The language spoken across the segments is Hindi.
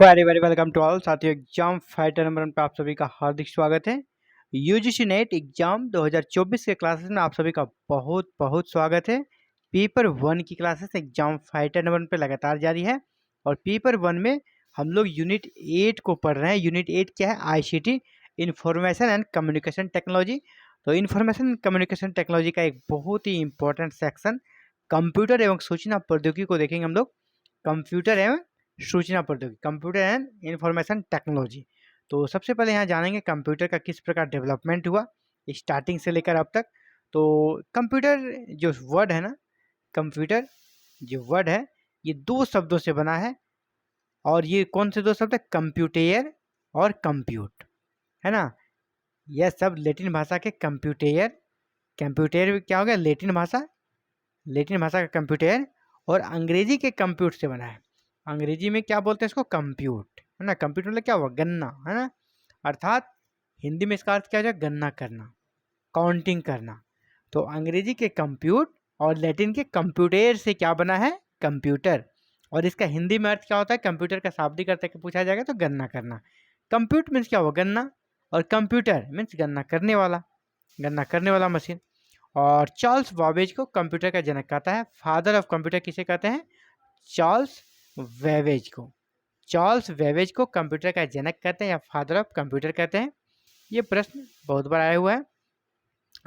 Very very welcome to all साथियों। एग्जाम फाइटर नंबर 1 पे आप सभी का हार्दिक स्वागत है। यूजीसी नेट एग्जाम 2024 के क्लासेस में आप सभी का बहुत बहुत स्वागत है। पेपर 1 की क्लासेस एग्जाम फाइटर नंबर 1 पे लगातार जारी है और पेपर 1 में हम लोग यूनिट 8 को पढ़ रहे हैं। यूनिट 8 क्या है? ICT, information and communication technology. तो इंफॉर्मेशन एंड कम्युनिकेशन टेक्नोलॉजी का एक बहुत ही इंपॉर्टेंट सेक्शन कंप्यूटर एवं सूचना प्रौद्योगिकी को देखेंगे हम लोग। कंप्यूटर एवं सूचना प्रौद्योगिकी, कंप्यूटर एंड इंफॉर्मेशन टेक्नोलॉजी। तो सबसे पहले यहाँ जानेंगे कंप्यूटर का किस प्रकार डेवलपमेंट हुआ स्टार्टिंग से लेकर अब तक। तो कंप्यूटर जो वर्ड है ना, कंप्यूटर जो वर्ड है ये दो शब्दों से बना है। और ये कौन से दो शब्द है? कंप्यूटेयर और कंप्यूट, है ना। यह सब लेटिन भाषा के कंप्यूटेयर, कंप्यूटेयर क्या हो गया? लेटिन भाषा, लेटिन भाषा का कंप्यूटेयर और अंग्रेजी के कंप्यूट से बना है। अंग्रेजी में क्या बोलते हैं इसको? कंप्यूट, है ना। कंप्यूट मतलब क्या हुआ? गणना, है ना। अर्थात हिंदी में इसका अर्थ क्या हो जाए? गणना करना, काउंटिंग करना। तो अंग्रेजी के कंप्यूट और लैटिन के कंप्यूटर से क्या बना है? कंप्यूटर। और इसका हिंदी में अर्थ क्या होता है? कंप्यूटर का शाब्दिक अर्थ पूछा जाएगा तो गणना करना। कंप्यूट मीन्स क्या हुआ? गणना, और कंप्यूटर मीन्स गणना करने वाला मशीन। और चार्ल्स बाबेज को कंप्यूटर का जनक कहता है। फादर ऑफ कंप्यूटर किसे कहते हैं? चार्ल्स वेवेज को। चार्ल्स वेवेज को कंप्यूटर का जनक कहते हैं या फादर ऑफ कंप्यूटर कहते हैं। ये प्रश्न बहुत बार आया हुआ है।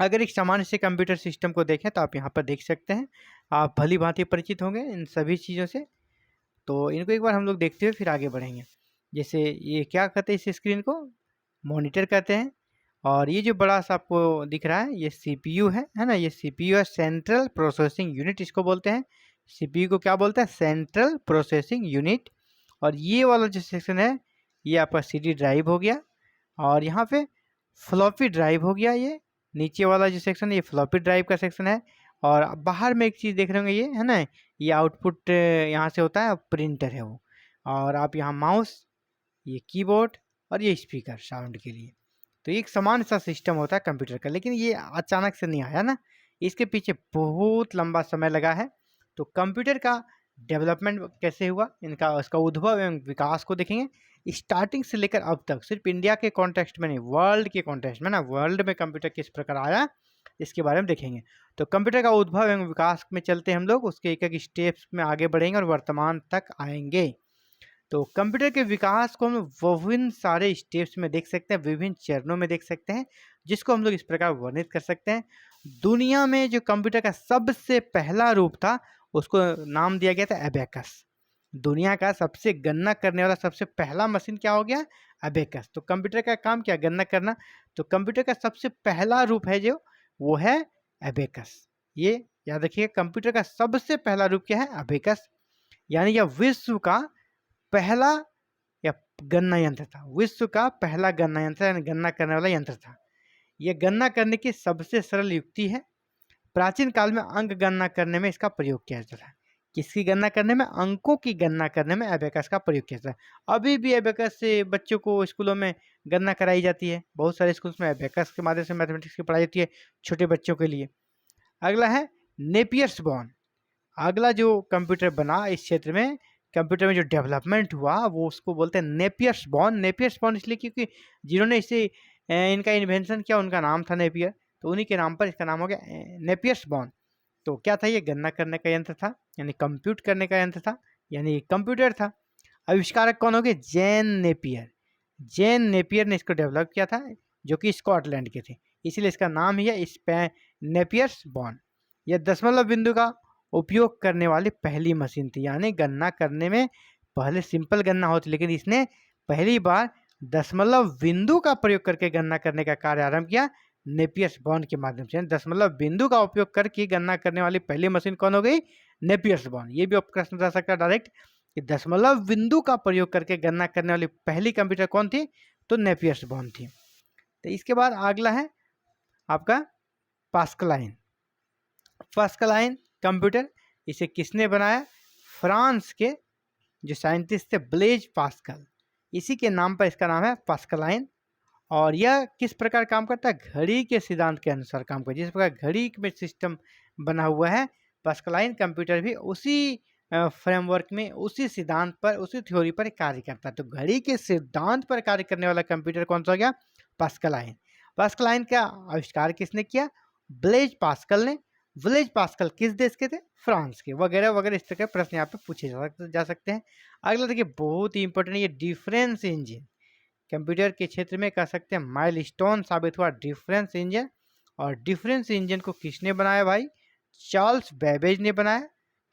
अगर एक सामान्य से कंप्यूटर सिस्टम को देखें तो आप यहाँ पर देख सकते हैं, आप भली भांति परिचित होंगे इन सभी चीज़ों से। तो इनको एक बार हम लोग देखते हुए फिर आगे बढ़ेंगे। जैसे ये क्या कहते हैं? इस स्क्रीन को मॉनिटर कहते हैं। और ये जो बड़ा सा आपको दिख रहा है ये सीपीयू है ना। ये सीपीयू है, सेंट्रल प्रोसेसिंग यूनिट इसको बोलते हैं। सीपीयू को क्या बोलते हैं? Central processing unit. और ये वाला जो सेक्शन है ये आपका सीडी ड्राइव हो गया, और यहाँ पे फ्लॉपी ड्राइव हो गया। ये नीचे वाला जो सेक्शन है ये फ्लॉपी ड्राइव का सेक्शन है। और बाहर में एक चीज़ देख रहे होंगे, ये है ना, ये आउटपुट यहाँ से होता है, प्रिंटर है वो। और आप यहाँ माउस, ये कीबोर्ड और ये स्पीकर साउंड के लिए। तो एक समान सा सिस्टम होता है कंप्यूटर का, लेकिन ये अचानक से नहीं आया ना, इसके पीछे बहुत लंबा समय लगा है। तो कंप्यूटर का डेवलपमेंट कैसे हुआ, इनका उसका उद्भव एवं विकास को देखेंगे स्टार्टिंग से लेकर अब तक। सिर्फ इंडिया के कॉन्टेक्स्ट में नहीं, वर्ल्ड के कॉन्टेक्स्ट में ना, वर्ल्ड में कंप्यूटर किस प्रकार आया इसके बारे में देखेंगे। तो कंप्यूटर का उद्भव एवं विकास में चलते हम लोग उसके एक एक स्टेप्स में आगे बढ़ेंगे और वर्तमान तक आएंगे। तो कंप्यूटर के विकास को हम विभिन्न सारे स्टेप्स में देख सकते हैं, विभिन्न चरणों में देख सकते हैं, जिसको हम लोग इस प्रकार वर्णित कर सकते हैं। दुनिया में जो कंप्यूटर का सबसे पहला रूप था उसको नाम दिया गया था एबेकस। दुनिया का सबसे गणना करने वाला सबसे पहला मशीन क्या हो गया? एबेकस। तो कंप्यूटर का काम क्या? गणना करना। तो कंप्यूटर का सबसे पहला रूप है जो, वो है एबेकस। ये याद रखिए, कंप्यूटर का सबसे पहला रूप क्या है? एबेकस। यानी यह विश्व का पहला या गणना यंत्र था, विश्व का पहला गणना यंत्र यानी गणना करने वाला यंत्र था। यह गणना करने की सबसे सरल युक्ति है। प्राचीन काल में अंक गणना करने में इसका प्रयोग किया जाता था। किसकी गणना करने में? अंकों की गणना करने में एबेकस का प्रयोग किया जाता है। अभी भी एबेकस से बच्चों को स्कूलों में गणना कराई जाती है। बहुत सारे स्कूल्स में एबेकस के माध्यम से मैथमेटिक्स की पढ़ाई जाती है छोटे बच्चों के लिए। अगला है नेपियर्स बॉन्ड। अगला जो कंप्यूटर बना इस क्षेत्र में, कंप्यूटर में जो डेवलपमेंट हुआ वो उसको बोलते हैं नेपियर्स बॉन्ड। नेपियर्स बॉन्ड इसलिए क्योंकि जिन्होंने इसे इनका इन्वेंशन किया उनका नाम था नेपियर, तो उन्हीं के नाम पर इसका नाम हो गया नेपियर्स बॉन्ड। तो क्या था? ये गणना करने का यंत्र था, यानी कंप्यूट करने का यंत्र था, यानी कंप्यूटर था। आविष्कारक कौन हो गए? जैन नेपियर। जैन नेपियर ने इसको डेवलप किया था, जो कि स्कॉटलैंड के थे, इसीलिए इसका नाम ही है नेपियर्स बॉन्ड। यह दशमलव बिंदु का उपयोग करने वाली पहली मशीन थी। यानी गणना करने में पहले सिंपल गणना होती, लेकिन इसने पहली बार दशमलव बिंदु का प्रयोग करके गणना करने का कार्य आरंभ किया नेपियर्स बॉन्ड के माध्यम से। दशमलव बिंदु का उपयोग करके गणना करने वाली पहली मशीन कौन हो गई? Napier's bond. ये भी प्रश्न जा सकता है डायरेक्ट कि दशमलव बिंदु का प्रयोग करके गणना करने वाली पहली कंप्यूटर कौन थी? तो नेपियर्स बॉन्ड थी। तो इसके बाद अगला है आपका पास्कलाइन। पास्कलाइन कंप्यूटर, इसे किसने बनाया? फ्रांस के जो साइंटिस्ट थे ब्लेज पास्कल, इसी के नाम पर इसका नाम है पास्कलाइन। और यह किस प्रकार काम करता है? घड़ी के सिद्धांत के अनुसार काम करता है। जिस प्रकार घड़ी में सिस्टम बना हुआ है, पास्कलाइन कंप्यूटर भी उसी फ्रेमवर्क में, उसी सिद्धांत पर, उसी थ्योरी पर कार्य करता है। तो घड़ी के सिद्धांत पर कार्य करने वाला कंप्यूटर कौन सा हो गया? पास्कल आइन। पास्कल आइन का आविष्कार किसने किया? ब्लेज पास्कल ने। ब्लेज पास्कल किस देश के थे? फ्रांस के। वगैरह वगैरह इस तरह के प्रश्न यहाँ पे पूछे जा सकते हैं। अगला देखिए बहुत ही इंपॉर्टेंट, ये डिफरेंस इंजन कंप्यूटर के क्षेत्र में कह सकते हैं माइलस्टोन साबित हुआ डिफरेंस इंजन। और डिफरेंस इंजन को किसने बनाया भाई? चार्ल्स बेबेज ने बनाया।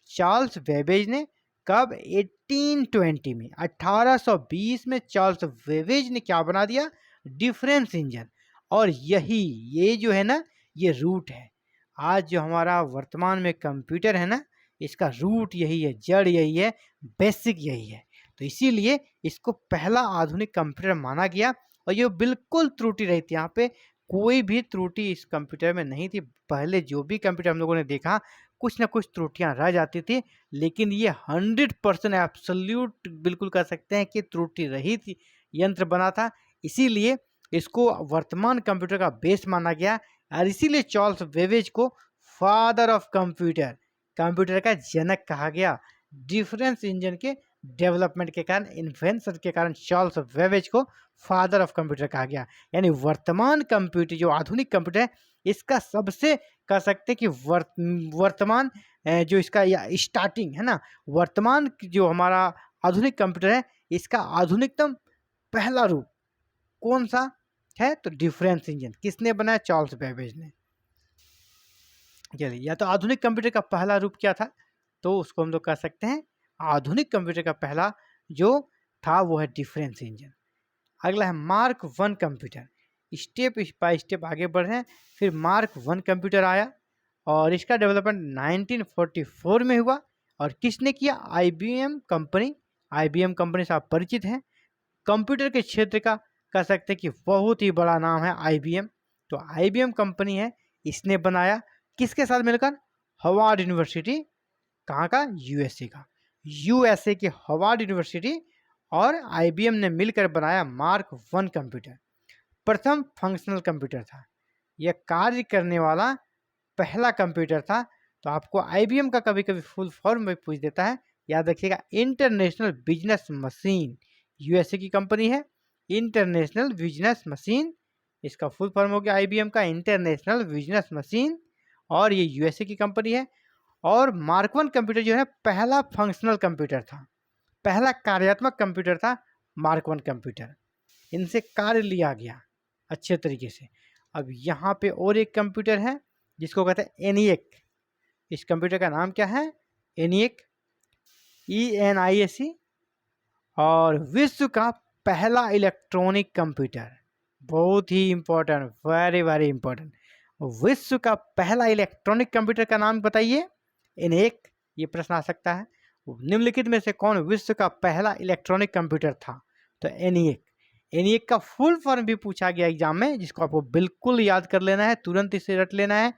चार्ल्स बेबेज ने कब? 1820 में, 1820 में चार्ल्स बेबेज ने क्या बना दिया? Difference engine. और यही, ये जो है ना, ये रूट है। आज जो हमारा वर्तमान में कंप्यूटर है ना, इसका रूट यही है, जड़ यही है, बेसिक यही है। तो इसीलिए इसको पहला आधुनिक कंप्यूटर माना गया। और ये बिल्कुल त्रुटि रही थी, यहाँ पे कोई भी त्रुटि इस कंप्यूटर में नहीं थी। पहले जो भी कंप्यूटर हम लोगों ने देखा, कुछ ना कुछ त्रुटियां रह जाती थी, लेकिन ये 100% एब्सोल्यूट बिल्कुल कह सकते हैं कि त्रुटि रहित यंत्र बना था। इसीलिए इसको वर्तमान कंप्यूटर का बेस माना गया। और इसीलिए चार्ल्स बेबेज को फादर ऑफ कंप्यूटर, कंप्यूटर का जनक कहा गया। डिफरेंस इंजन के डेवलपमेंट के कारण, इन्वेंशन के कारण चार्ल्स बेबेज को फादर ऑफ कंप्यूटर कहा गया। यानी वर्तमान कंप्यूटर, जो आधुनिक कंप्यूटर है, इसका सबसे कह सकते हैं कि वर्तमान जो इसका या स्टार्टिंग है ना, वर्तमान जो हमारा आधुनिक कंप्यूटर है, इसका आधुनिकतम पहला रूप कौन सा है? तो डिफरेंस इंजन। किसने बनाया? चार्ल्स बेबेज ने। चलिए, या तो आधुनिक कंप्यूटर का पहला रूप क्या था, तो उसको हम लोग कह सकते हैं आधुनिक कंप्यूटर का पहला जो था वो है डिफरेंस इंजन। अगला है mark 1 computer. Step by step आगे बढ़ रहे हैं। फिर मार्क 1 कंप्यूटर आया और इसका डेवलपमेंट 1944 में हुआ। और किसने किया? IBM company. IBM कंपनी से आप परिचित हैं। कंप्यूटर के क्षेत्र का कह सकते हैं कि बहुत ही बड़ा नाम है IBM। तो IBM कंपनी है, इसने बनाया। किसके साथ मिलकर? Harvard university. कहाँ का? USA का। USA की हार्वर्ड यूनिवर्सिटी और IBM ने मिलकर बनाया मार्क 1 कंप्यूटर। प्रथम फंक्शनल कंप्यूटर था, यह कार्य करने वाला पहला कंप्यूटर था। तो आपको IBM का कभी कभी फुल फॉर्म में पूछ देता है, याद रखिएगा, इंटरनेशनल बिजनेस मशीन। USA की कंपनी है, इंटरनेशनल बिजनेस मशीन। इसका फुल फॉर्म हो गया IBM का इंटरनेशनल बिजनेस मशीन। और ये USA की कंपनी है। और मार्क 1 कंप्यूटर जो है पहला फंक्शनल कंप्यूटर था, पहला कार्यात्मक कंप्यूटर था मार्क 1 कंप्यूटर। इनसे कार्य लिया गया अच्छे तरीके से। अब यहाँ पे और एक कंप्यूटर है जिसको कहते हैं ENIAC। इस कंप्यूटर का नाम क्या है? ENIAC, ENIAC। और विश्व का पहला इलेक्ट्रॉनिक कंप्यूटर, बहुत ही इंपॉर्टेंट, वेरी वेरी इंपॉर्टेंट। विश्व का पहला इलेक्ट्रॉनिक कंप्यूटर का नाम बताइए। ENIAC, ये प्रश्न आ सकता है। निम्नलिखित में से कौन विश्व का पहला इलेक्ट्रॉनिक कंप्यूटर था? तो ENIAC। ENIAC का फुल फॉर्म भी पूछा गया एग्जाम में, जिसको आपको बिल्कुल याद कर लेना है, तुरंत इसे रट लेना है।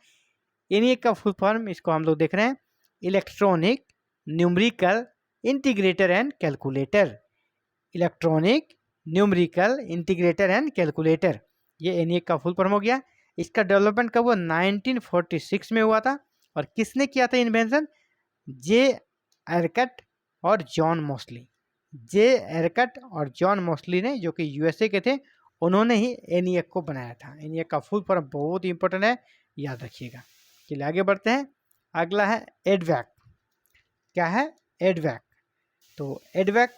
ENIAC का फुल फॉर्म, इसको हम लोग देख रहे हैं, electronic numerical integrator and calculator. Electronic numerical integrator and calculator, ये ENIAC का फुल फॉर्म हो गया। इसका डेवलपमेंट कब हुआ? 1946 में हुआ था। और किसने किया था इन्वेंशन? जे एरकट और जॉन मोस्ली। जे एरकट और जॉन मोस्ली ने, जो कि USA के थे, उन्होंने ही ENIAC को बनाया था। ENIAC का फुल फॉर्म बहुत ही इंपॉर्टेंट है, याद रखिएगा। चलिए आगे बढ़ते हैं। अगला है EDVAC। क्या है? EDVAC। तो EDVAC,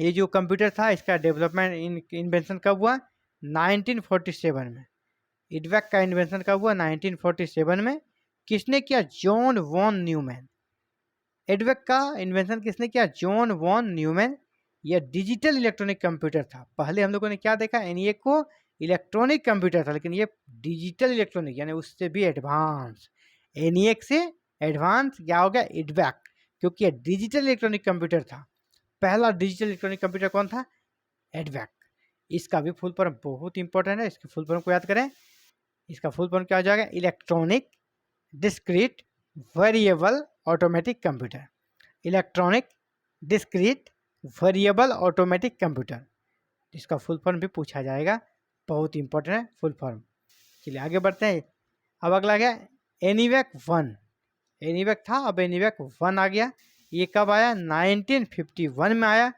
ये जो कंप्यूटर था, इसका डेवलपमेंट इन्वेंशन कब हुआ? 1947 में। EDVAC का इन्वेंशन कब हुआ? 1947 में। किसने किया? John von Neumann. EDVAC का इन्वेंशन किसने किया? John von Neumann. यह डिजिटल इलेक्ट्रॉनिक कंप्यूटर था। पहले हम लोगों ने क्या देखा? ENIAC को इलेक्ट्रॉनिक कंप्यूटर था, लेकिन ये डिजिटल इलेक्ट्रॉनिक, यानी उससे भी एडवांस। ENIAC से एडवांस क्या हो गया? EDVAC, क्योंकि यह डिजिटल इलेक्ट्रॉनिक कंप्यूटर था। पहला डिजिटल इलेक्ट्रॉनिक कंप्यूटर कौन था? EDVAC। इसका भी फुल फॉर्म बहुत इंपॉर्टेंट है, इसके फुल फॉर्म को याद करें। इसका फुल फॉर्म क्या हो जाएगा? Electronic discrete variable automatic computer. Electronic discrete variable automatic computer, इसका फुल फॉर्म भी पूछा जाएगा, बहुत इंपॉर्टेंट है फुल फॉर्म। चलिए आगे बढ़ते हैं। अब अगला गया ENIAC 1। ENIAC था, अब ENIAC 1 आ गया। ये कब आया? 1951 में आया।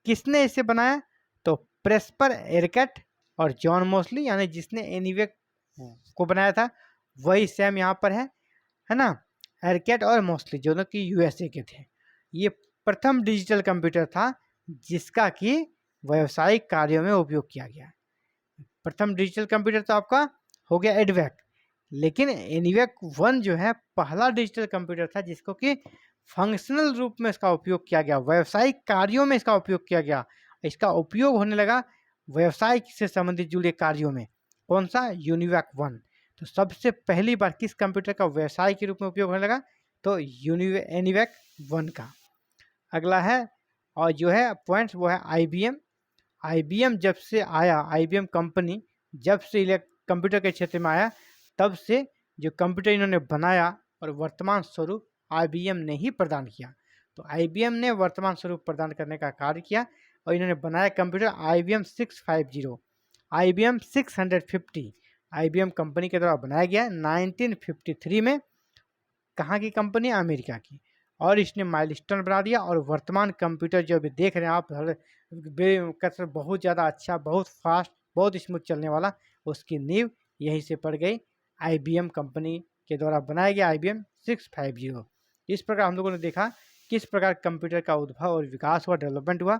किसने इसे बनाया? तो प्रेस्पर एरकट और जॉन मोस्ली, यानी जिसने एनीवेक को बनाया था वही सेम यहाँ पर है ना। एरकट और मोस्ली दोनों की यूएसए के थे। ये प्रथम डिजिटल कंप्यूटर था जिसका कि व्यावसायिक कार्यों में उपयोग किया गया। प्रथम डिजिटल कंप्यूटर तो आपका हो गया एडवेक, लेकिन एनीवेक 1 जो है पहला डिजिटल कंप्यूटर था जिसको कि फंक्शनल रूप में इसका उपयोग किया गया, व्यावसायिक कार्यों में इसका उपयोग किया गया। इसका उपयोग होने लगा व्यवसाय से संबंधित जुड़े कार्यों में। कौन सा? यूनिवेक 1। तो सबसे पहली बार किस कंप्यूटर का व्यवसाय के रूप में उपयोग होने लगा? तो एनीवेक 1 का। अगला है और जो है पॉइंट वो है आईबीएम। आईबीएम जब से आया, आईबीएम कंपनी जब से कंप्यूटर के क्षेत्र में आया, तब से जो कंप्यूटर इन्होंने बनाया और वर्तमान स्वरूप आईबीएम ने ही प्रदान किया। तो आईबीएम ने वर्तमान स्वरूप प्रदान करने का कार्य किया और इन्होंने बनाया computer IBM 650, IBM 650 IBM company के द्वारा बनाया गया 1953 में। कहाँ की कंपनी? अमेरिका की। और इसने माइलस्टोन बना दिया और वर्तमान कंप्यूटर जो अभी देख रहे हैं आप, कसरत बहुत ज़्यादा अच्छा, बहुत फास्ट, बहुत स्मूथ चलने वाला, उसकी नींव यहीं से पड़ गई, आईबीएम कंपनी के द्वारा बनाया गया आईबीएम 650। इस प्रकार हम लोगों ने देखा किस प्रकार कंप्यूटर का उद्भव और विकास हुआ, डेवलपमेंट हुआ।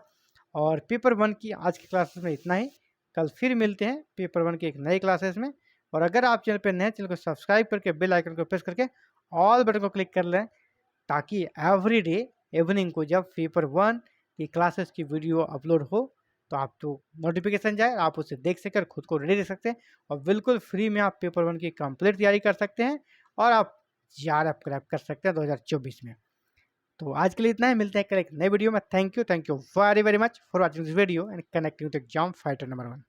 और पेपर 1 की आज की क्लासेस में इतना ही। कल फिर मिलते हैं पेपर 1 की एक नई क्लासेस में। और अगर आप चैनल पर नए, चैनल को सब्सक्राइब करके बेल आइकन को प्रेस करके ऑल बटन को क्लिक कर लें, ताकि एवरी डे इवनिंग को जब पेपर 1 की क्लासेस की वीडियो अपलोड हो तो आपको नोटिफिकेशन जाए, आप उसे देख सकें और खुद को रेडी रख सकते हैं। और बिल्कुल फ्री में आप पेपर 1 की कंप्लीट तैयारी कर सकते हैं और आप जीआरएफ क्रैक कर सकते हैं 2024 में। तो आज के लिए इतना ही, मिलते हैं कल एक नई वीडियो में। Thank you very very much for watching this video and connecting with exam fighter number 1।